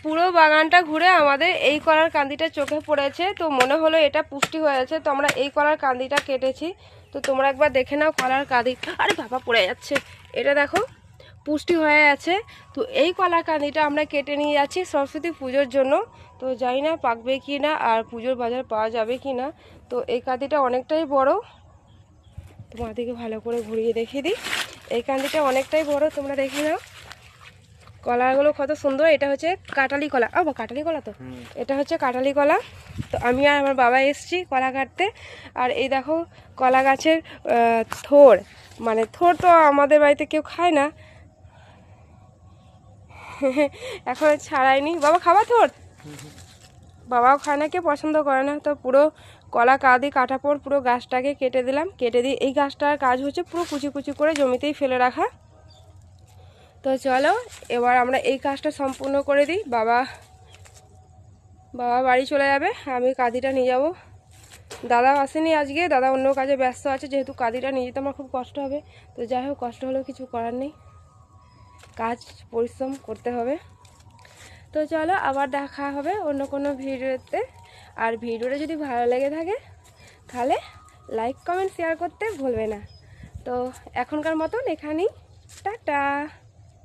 পুরো বাগানটা ঘুরে আমাদের এই কলার কান্দিটা চোখে পড়েছে, তো মনে হলো এটা পুষ্টি হয়েছে, তো আমরা এই কলার কান্দিটা কেটেছি। তো তোমরা একবার দেখে নাও কলার কাঁদি, আরে বাবা পড়ে যাচ্ছে, এটা দেখো পুষ্টি হয়ে আছে। তো এই কলার কাঁদিটা আমরা কেটে নিয়ে যাচ্ছি সরস্বতী পুজোর জন্য। তো জানি না পাকবে কি না আর পুজোর বাজার পাওয়া যাবে কি না। তো এই কাঁদিটা অনেকটাই বড়, তোমাদেরকে ভালো করে ঘুরিয়ে দেখিয়ে দিই। এই কাঁদিটা অনেকটাই বড়, তোমরা দেখে নাও কলাগুলো কত সুন্দর। এটা হচ্ছে কাটালি কলা, ও কাটালি কলা, তো এটা হচ্ছে কাটালি কলা। তো আমি আর আমার বাবা এসছি কলা কাটতে। আর এই দেখো কলা গাছের থোড়, মানে থোড় তো আমাদের বাড়িতে কেউ খায় না, এখন ছাড়াইনি। বাবা খাবা থোড়? বাবাও খায় না, কেউ পছন্দ করে না। তো পুরো কলা কাঁদি কাটা পর পুরো গাছটাকে কেটে দিলাম, কেটে দিয়ে এই গাছটার কাজ হচ্ছে পুরো কুচি কুচি করে জমিতেই ফেলে রাখা। তো চলো এবার আমরা এই কাজটা সম্পূর্ণ করে দিই। বাবা বাড়ি চলে যাবে, আমি কাঁদিটা নিয়ে যাব। দাদা আসেনি আজকে, দাদা অন্য কাজে ব্যস্ত আছে, যেহেতু কাঁদিটা নিয়ে যেতে আমার খুব কষ্ট হবে। তো যাই হোক, কষ্ট হলেও কিছু করার নেই, কাজ পরিশ্রম করতে হবে। তো চলো আবার দেখা হবে অন্য কোনো ভিডিওতে। আর ভিডিওটা যদি ভালো লেগে থাকে তাহলে লাইক কমেন্ট শেয়ার করতে ভুলবে না। তো এখনকার মতন এখানেই, টাটা।